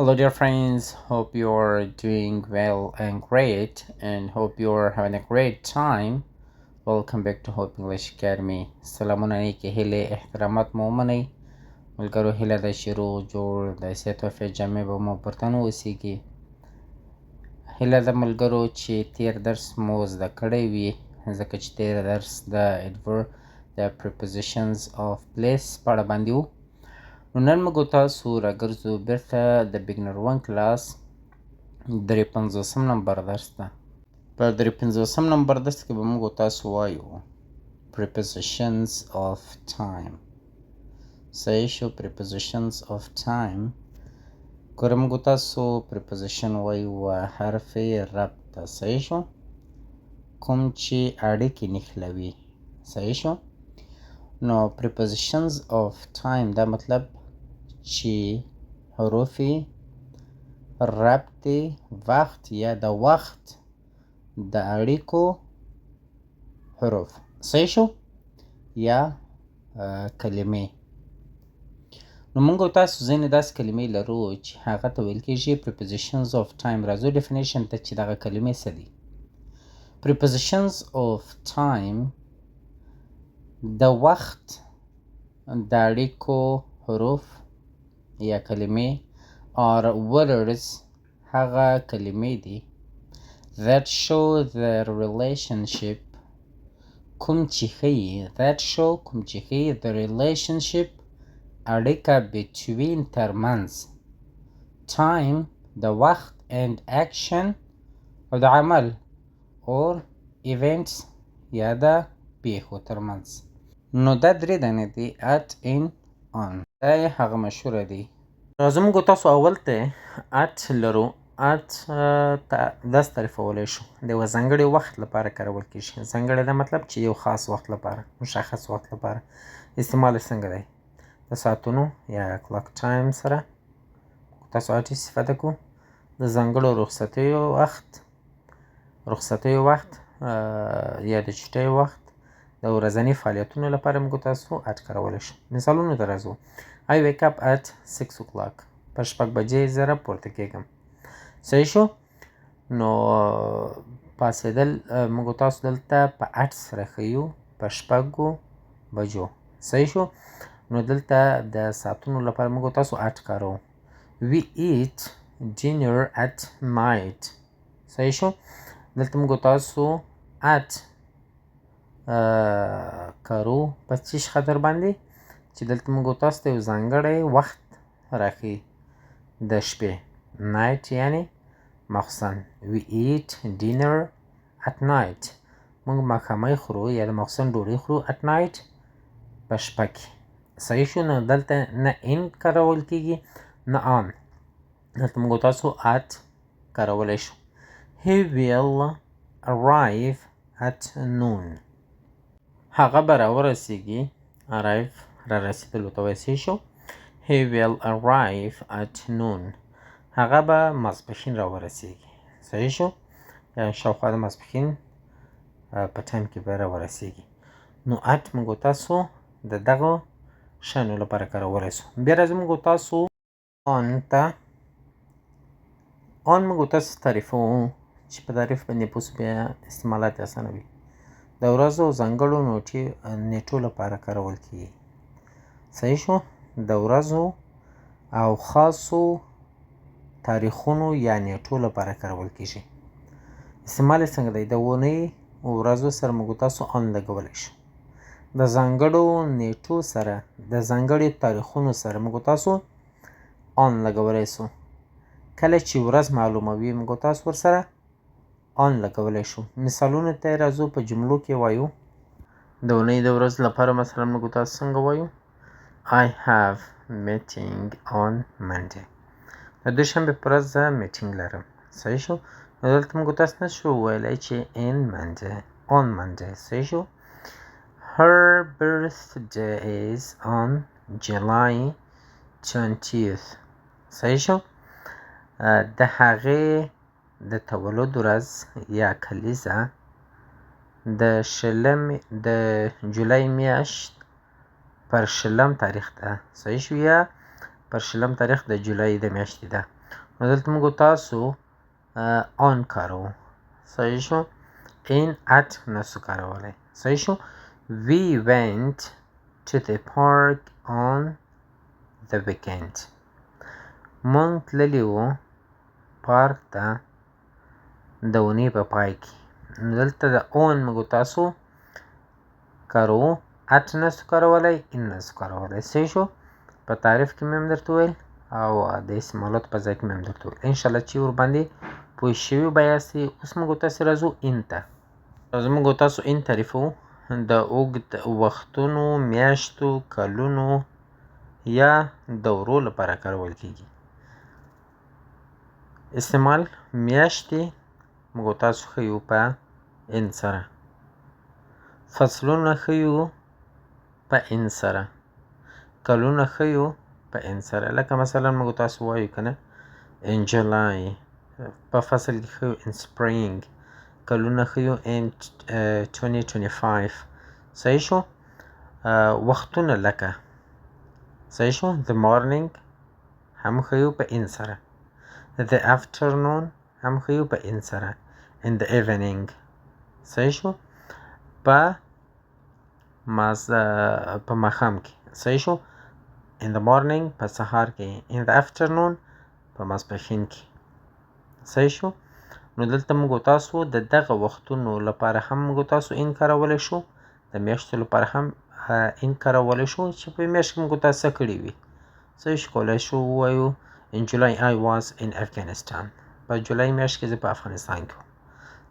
Hello, dear friends. Hope you're doing well and great, and hope you're having a great time. Welcome back to Hope English Academy. سلامونه نیکی هیله احترامات مو ومنئ. ملګرو هیله ده چې روغ جوړ د صحت او عافیت جامې به مو پر تن واوسیږي. هیله ده ملګرو چې تیر درس مو زده کړی وي، ځکه چې تیر درس د prepositions of place په اړه باندې و. نو نن موږ تاسو راګرځو بیرته د بګنر 1 کلاس 53 نمبر درس ته. په 53 نمبر درس کې به موږ تاسو وایو prepositions of time. صحیح شو. prepositions of time. ګوره موږ تاسو preposition وایو حرف ربط ته. صحیح شو. کوم چې اړیکې نښلوي. صحیح شو. نو prepositions of time دا مطلب چې حروف ربط وخت یا د وخت د اړیکو حروف. صحیح شو. یا کلمې. نو موږ تاسو ځینې داسې کلمې لرو چې هغه ته ویل کېږي prepositions of time. راځو definition ته چې دغه کلمې څه دي. prepositions of time د وخت د اړیکو حروف یا کلمې or words هغه کلمې دي that show the relationship کوم چې ښیي the relationship اړیکه between ترمنځ time د وخت and action او د عمل or events یا د پیښو ترمنځ. نو دا درې دانې دي at in on. دا یې هغه مشهوره دي. راځو موږ تاسو اول ته at لرو. at داسې تعریفولی شو د یوه ځانګړي وخت لپاره کارول کېږي. ځانګړی دا مطلب چې یو خاص وخت لپاره، مشخص وخت لپاره. استعمال یې څنګه دی؟ د ساعتونو یا کلاک ټایم سره تاسو at استفاده کوو. د ځانګړو رخصتیو وخت یا د چټیو وخت د ورځني فعالیتونو لپاره موږ تاسو at کارولی شو. مثالونو ته راځو. I wake up at 6 o'clock. په 6 بجې زه راپورته کېږم. صحیح شو. نو پاڅېدل موږ تاسو دلته په at سره ښیو په 6 بجو. صحیح شو. نو دلته د ساعتونو لپاره موږ تاسو at کاروو. We eat dinner at night. صحیح شو. دلته موږ تاسو at کارو په څه خاطر باندې چې دلته موږ تاسو ته یو ځانګړی وخت راښیي د شپې. night یعنی ماخوستن. we eat dinner at night. موږ ماښامۍ خورو یا د ماخوستن ډوډۍ خورو at night په شپه کې. صحیح شو. نو دلته نه in کارول کېږي نه on. دلته موږ تاسو at کارولی شو. he will arrive at noon. هغه به راورسیږي. arrive را رسېدلو ته وایي. صحیح شو. he will arrive at noon. هغه به ماسپښین راورسیږي. صحیح شو. یا شاوخوا د ماسپښین په ټایم کې به راورسیږي. نو at موږ تاسو د دغو شیانو لپاره کارولی شو. بیا راځو موږ تاسو on ته. on موږ تاسو تعریفوو چې په تعریف باندې پوه شو بیا استعمالات یې اسانه وي. د ورځو ځانګړو نیټو لپاره کارول کېږي. صحیح شو. د ورځو او خاصو تاریخونو یا نیټو لپاره کارول کېږي. استعمال یې څنګه دی؟ د اونۍ ورځو سره موږ تاسو on لګولی شو. د ځانګړو نیټو سره د ځانګړي تاریخونو سره موږ تاسو on لګولی شو. کله چې ورځ معلوموي موږ تاسو ورسره on لګولی شو. مثالونو ته راځو. په جملو کې وایو. د اونۍ د ورځ لپاره مثلا موږ تاسو څنګه وایو؟ I have meeting on Monday. د دوشنبې په ورځ زه میټینګ لرم. صحیح شو. نو دلته موږ تاسو نشو ویلی چې on Monday. صحیح شو. her birthday is on July 20th. صحیح شو. د هغې د تولد ورځ یا کلیزه د جولای میاشت پر 20 تاریخ ده. صحیح شو. یا پر 20 تاریخ د جولای د میاشتې ده. نو دلته موږ تاسو on کاروو. صحیح شو. in at نسو کارولی. صحیح شو. we went to the park on the weekend. مونږ تللی وو پارک ته د اونۍ په پای کې. نو دلته د on موږ تاسو کاروو. at نسو کارولی، in نسو کارولی. صحیح شو. په تعریف کې مې هم درته وویل او د استعمالاتو په ځای کې مې هم درته وویل. انشاءالله چې ورباندې پوه شوي به یاستئ. اوس موږ تاسو راځو in ته. راځو موږ تاسو in تعریفوو. د اوږد وختونو، میاشتو، کلونو یا دورو لپاره کارول کېږي. استعمال: میاشتې موږ تاسو ښیو په in سره. فصلونه ښیو په in سره. کلونه ښیو په in سره. لکه مثلا موږ تاسو وایو که نه in July. په فصل کې ښیو in spring. کلونه ښیو in 2025. صحیح شو. وختونه لکه صحیح شو. the morning هم ښیو په in سره. the afternoon هم ښیو په in سره. in the evening. صحیح شو. په ماښام کې. صحیح شو. in the morning په سهار کې. in the afternoon په ماسپښین کې. صحیح شو. نو دلته موږ تاسو د دغه وختونو لپاره هم موږ تاسو in کارولی شو. د میاشتو لپاره هم in کارولی شو چې په میاشت کې موږ تاسو څه کړي وي. صحیح شو. کولی شو ووایو in July I was in Afghanistan. په جولای میاشت کې زه په افغانستان کې وم.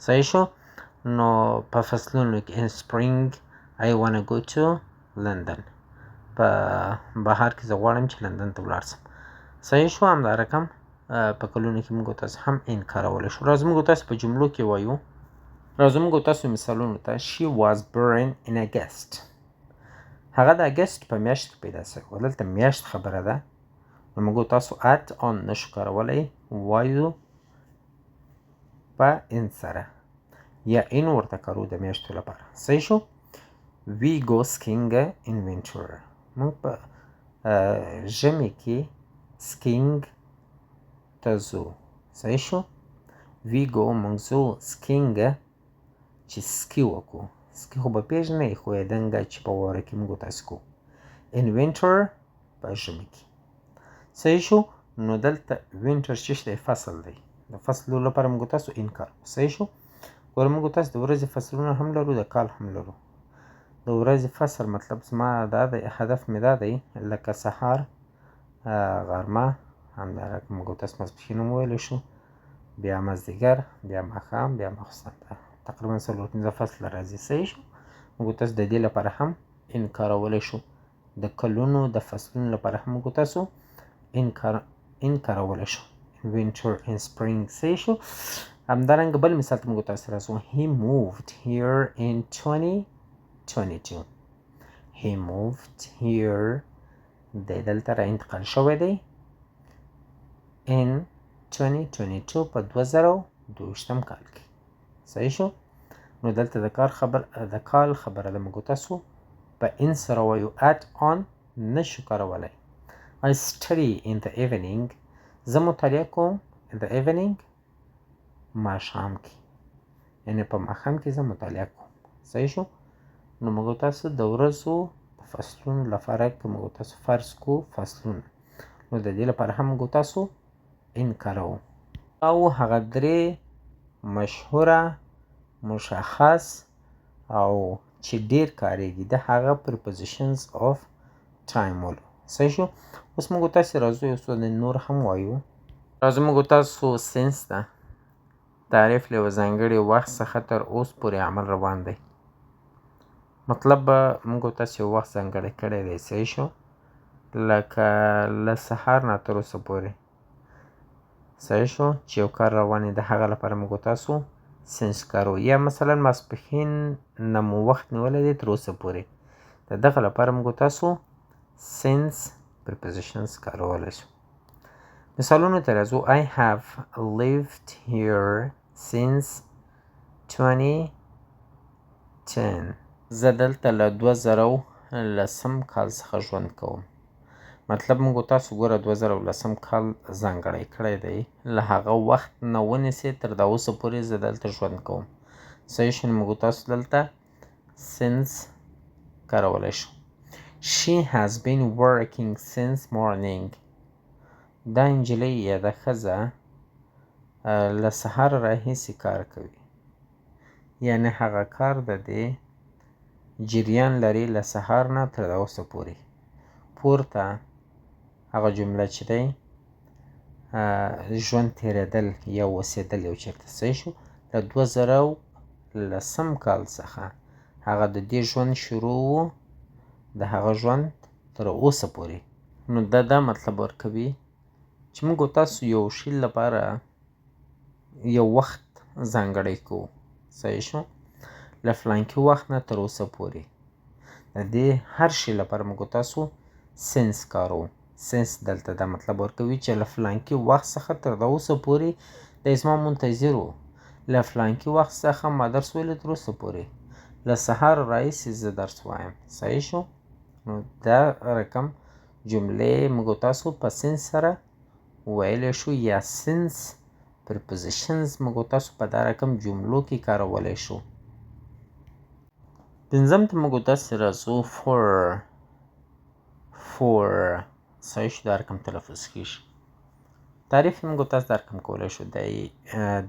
صحیح شو. نو په فصلونو کې in spring I wanna go to London. په بهار کې زه غواړم چې لندن ته ولاړ شم. صحیح شو. همدا رقم په کلونو کې موږ تاسو هم in کارولی شو. راځو موږ تاسو په جملو کې وایو. راځو موږ تاسو مثالونو ته. she was born in August. هغه د اګست په میاشت کې پیدا شوی. دلته میاشت خبره ده. نو موږ تاسو at on نشو کارولی. وایو په in سره یا in ورته کارو د میاشتو لپاره. صحیح شو. we go skiing in winter. موږ په ژمي کې skiing ته ځو. صحیح شو. we go موږ ځو skiing چې سکی وکړو. سکی خو به پیژنئ خو یې دنګه چې په واوره کې موږ تاسو کوو. in winter په ژمي کې. صحیح شو. نو دلته winter چې دی فصل دی. د فصلو لپاره موږ تاسو in کارو. صحیح شو. ګوره موږ تاسو د ورځې فصلونه هم لرو، د کال هم لرو. د ورځې فصل مطلب زما دا دی، هدف مې دا دی لکه سهار، غرمه، همدارنګه موږ تاسو ماسپښین هم ویلی شو، بیا مازدیګر، بیا ماښام، بیا ماخوستن. تقریبا 4-5 فصله راځي. صحیح شو. موږ تاسو د دې لپاره هم in کارولی شو. د کلونو د فصلونو لپاره هم موږ تاسو in کارولی شو. in winter, in spring. صحیح شو. همدارنګه بل مثال ته موږ تاسو راځو. he moved here in 2022. he moved here دی دلته را انتقال شوی دی in 2022 په 2022 کال کې. صحیح شو. نو دلته د کال خبره ده. موږ تاسو په in سره وایو. at on نشو کارولی. I study in the evening. زه مطالعه کوم in the evening ماښام کې. یعنې په ماښام کې زه مطالعه کوم. صحیح شو. نو موږ تاسو د ورځو په فصلونو لپاره که موږ تاسو فرض کو فصلونه، نو د دې لپاره هم موږ تاسو in کاروو. او هغه درې مشهوره، مشخص او چې ډیر کاریږي د هغه prepositions of time ولو. صحیح شو. اوس موږ تاسو راځو یو څو نور هم وایو. راځو موږ تاسو since ته. تعریف له یوه ځانګړي وخت څخه تر اوس پورې عمل روان دی. مطلب موږ تاسو یو وخت ځانګړی کړی دی. صحیح شو. لکه له سهار نه تر اوسه پورې. صحیح شو. چې یو کار روان دی د هغه لپاره موږ تاسو since کارو. یا مثلا ماسپښین نه مو وخت نیولی دی تر اوسه پورې. د دغه لپاره موږ تاسو since prepositions کارولی شو. مثالونو ته راځو. I have lived here since 2010. زه دلته له 2010 کال څخه ژوند کوم. مطلب موږ تاسو ګوره 2010 کال ځانګړی کړی دی، له هغه وخت نه ونیسئ تر دا اوسه پورې زه دلته ژوند کوم. صحیح شو. موږ تاسو دلته since کارولی شو. She has been working since morning. دا نجلۍ یا دا ښځه له سهار راهیسې کار کوي، یعنې هغه کار د دې جریان لري له سهار نه تر دا اوسه پورې. پورته هغه جمله چې دی ژوند تېرېدل یا اوسېدل یو چېرته. صحیح شو. له 2010 کال څخه هغه د دې ژوند شروع و، د هغه ژوند تر اوسه پورې. نو دا مطلب ورکوي چې موږ تاسو یو شي لپاره یو وخت ځانګړی کوو. صحیح شو. له فلانکي وخت نه تر اوسه پورې د دې هر شي لپاره موږ تاسو سنس کاروو. سنس دلته دا مطلب ورکوي چې له فلانکي وخت څخه تر دا اوسه پورې دی زما منتظر و. له فلانکي وخت څخه ما درس ویلی تر اوسه پورې. له سهار راهیسې زه درس وایم. صحیح شو. نو دا رقم جملې موږ تاسو په سنس سره ویلی شو یا سنس prepositions موږ تاسو په دا رقم جملو کې کارولی شو. پنځم ته موږ تاسو راځو for. صحیح شو. دا رقم تلفظ کېږي. تعریف موږ تاسو دا رقم کولی شو.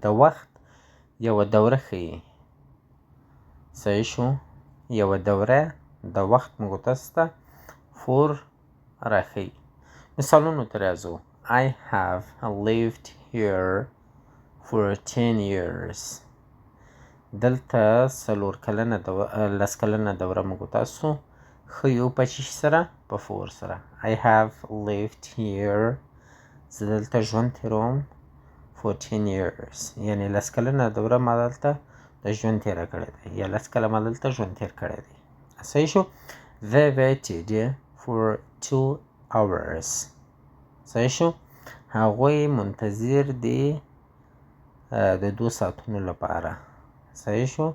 د وخت یوه دوره ښیي. صحیح شو. یوه دوره د وخت موږ تاسو ته for راښیي. مثالونو ته راځو. I have lived here for 10 years. دلته 10 کلنه دوره موږ تاسو ښیو په چی سره؟ په for سره. I have lived here. زه دلته ژوند تېروم for 10 years. یعنې 10 کلنه دوره ما دلته د ژوند تېره کړې ده یا 10 کاله ما دلته ژوند تېر کړی دی. صحیح شو. They waited for 2 hours. صحیح شو. هغوی منتظر دي د 2 ساعتونو لپاره. صحیح شو.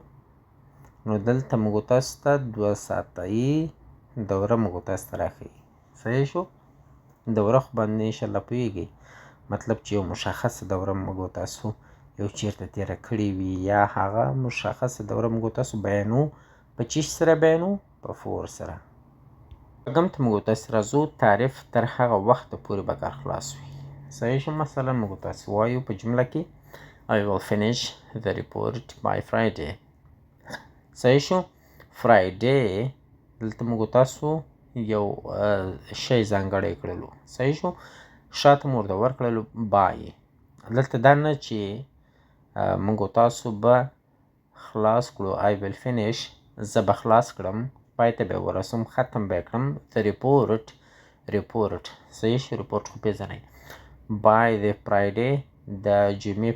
نو دلته موږ تاسو ته 2 ساعته‌یي دوره موږ تاسو ته راښیي. صحیح شو. دوره خو باندې انشاءالله پوهېږئ. مطلب چې یو مشخصه دوره موږ تاسو یو چېرته تېره کړې وي یا هغه مشخصه دوره موږ تاسو بیانو په چی سره بیانو؟ په for سره. شپږم ته موږ تاسو راځو. تعریف تر هغه وخته پورې به کار خلاص وي. صحیح شو. مثلا موږ تاسو وایو په جمله کې I will finish the report by Friday. صحیح شو. Friday دلته موږ تاسو یو شی ځانګړی کړلو. صحیح شو. شاته مو ورته ورکړلو by. دلته دا نه چې موږ تاسو به خلاص کړو I will finish. زه به خلاص کړم، پای ته به یې ورسوم، ختم به یې کړم. the report. صحیح شو. report خو پېژنئ. by the Friday د جمعې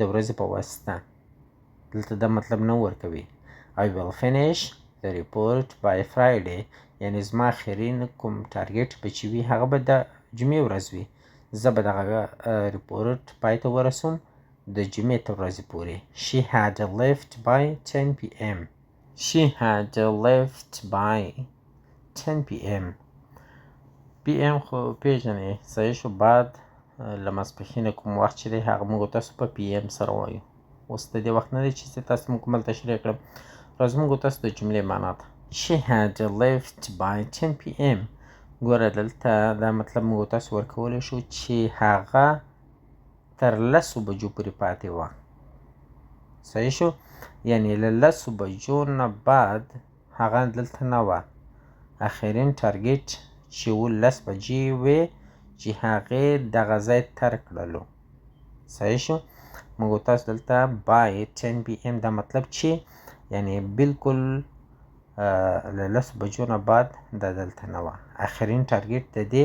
د ورځې په واسطه. دلته دا مطلب نه ورکوي. I will finish the report by Friday. یعنې زما آخرین کوم ټارګېټ به چې وي هغه به د جمعې ورځ وي. زه به دغه ریپورټ پای ته ورسوم د جمعې تر ورځې پورې. She had left by 10 p.m. She had left by 10 p.m. p.m. خو پېژنئ. صحیح شو. بعد له ماسپښینه کوم وخت چې دی هغه موږ تاسو په p.m. سره وایو. اوس د دې وخت نه دی چې زه تاسو مکمل تشریح کړم. راځو موږ تاسو د جملې معنا ته. She had left by 10 p.m. ګوره دلته دا مطلب موږ تاسو ورکولی شو چې هغه تر 10 بجو پورې پاتې وه. صحیح شو. یعنې له 10 بجو نه بعد هغه دلته نه وه. آخرین ټارګېټ چې و 10 بجې وې چې هغې دغه ځای ترک کړلو. صحیح شو. موږ تاسو دلته by 10 p.m. دا مطلب چې یعنې بالکل له 10 بجو نه بعد دا دلته نه وه. آخرین ټارګېټ د دې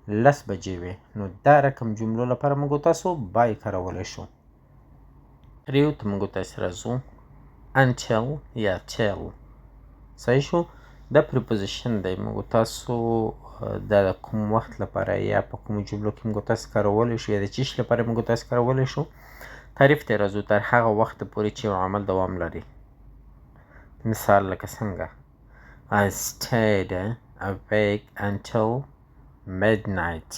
10 بجې وې. نو دا رقم جملو لپاره موږ تاسو by کارولی شو. ریو ته موږ تاسو راځو. until یا till. صحیح شو. دا preposition دی. موږ تاسو دا د کوم وخت لپاره یا په کومو جملو کې موږ تاسو کارولی شو یا د چی شي لپاره موږ تاسو کارولی شو. تعریف ته راځو. تر هغه وخته پورې چې یو عمل دوام لري. مثال لکه څنګه I stayed awake until midnight.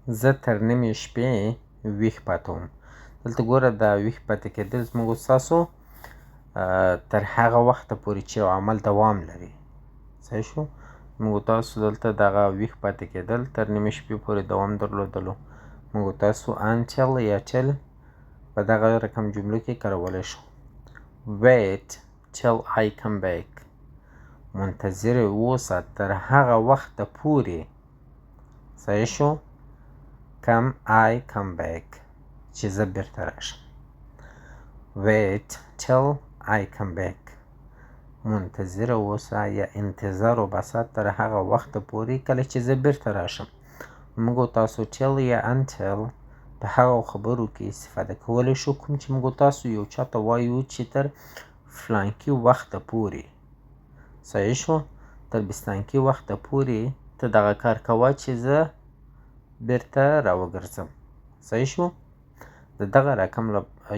زه تر نیمې شپې ویښ پاته وم. دلته ګوره دا ویښ پاتې کېدل زموږ ستاسو تر هغه وخته پورې چې یو عمل دوام لري. صحیح شو؟ موږ تاسو دلته دغه ویښ پاتې کېدل تر نیمې شپې پورې دوام درلودلو. موږ تاسو until یا till په دغه رقم جملو کې کارولی شو. wait till I come back. منتظر اوسه تر هغه وخته پورې. صحیح شو؟ I come back چې زه بیرته راشم. wait till I come back. منتظر اوسه یا انتظار وباسه تر هغه وخته پورې کله چې زه بیرته راشم. موږ تاسو till یا until په هغو خبرو کې استفاده کولی شو کوم چې موږ تاسو یو چاته وایو چې تر فلانکي وخته پورې. صحیح شو؟ تر بستانکي وخته پورې ته دغه کار کوه چې زه بیرته راوګرځم. صحیح شو؟ د دغه رقم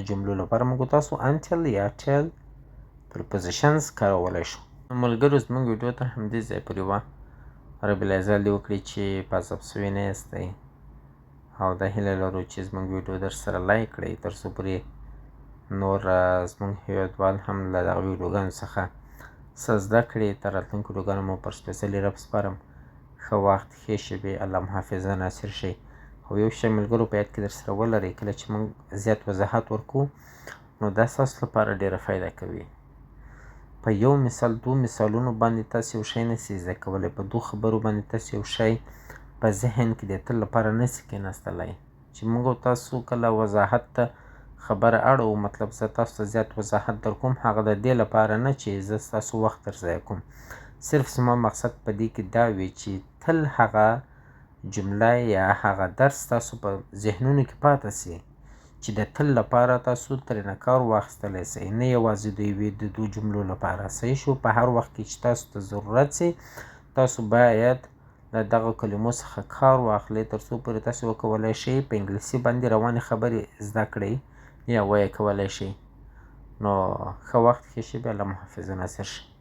جملو لپاره موږ تاسو until یا till prepositions کارولی شو. ملګرو زموږ ویډیو تر همدې ځای پورې وه. رب العزت دې وکړي چې په عذاب سوي نه یاستئ او دا هیله لرو چې زموږ ویډیو در سره لایک کړئ تر څو پورې نور زموږ هیوادوال هم له دغه ویډیوګانو څخه څه زده کړي. تر راتلونکو ویډیوګانو مو پر سپېڅلي رب سپارم. ښه وخت، ښې شېبې، الله مو حافظه ناصر شئ. او یو شی ملګرو په یاد کې در سره ولرئ، کله چې موږ زیات وضاحت ورکوو نو دا ستاسو لپاره ډېره فایده کوي. په یو مثال دوه مثالونو باندې تاسو یو شی نسئ زده کولی. په دوه خبرو باندې تاسو یو شی په ذهن کې د تل لپاره نسئ کېناستلی. چې موږ تاسو کله وضاحت ته خبره اړوو، مطلب زه تاسو ته زیات وضاحت در کوم، هغه د دې لپاره نه چې زه ستاسو وخت در ضایع کوم. صرف زما مقصد په دې کې دا وي چې تل هغه جمله یا هغه درس تاسو په ذهنونو کې پاته سي چې د تل لپاره تاسو ترېنه کار واخیستلی سئ، نه یوازې د یوې د دوو جملو لپاره. صحیح شو؟ په هر وخت کې چې تاسو ته ضرورت سي تاسو باید له دغه کلمو څخه کار واخلئ تر څو پورې تاسو وکولی شئ په انګلیسي باندې روانې خبرې زده کړئ یا ویې کولی شئ. نو ښه وخت، ښې شېبې، الله مو حافظ ناصر شئ.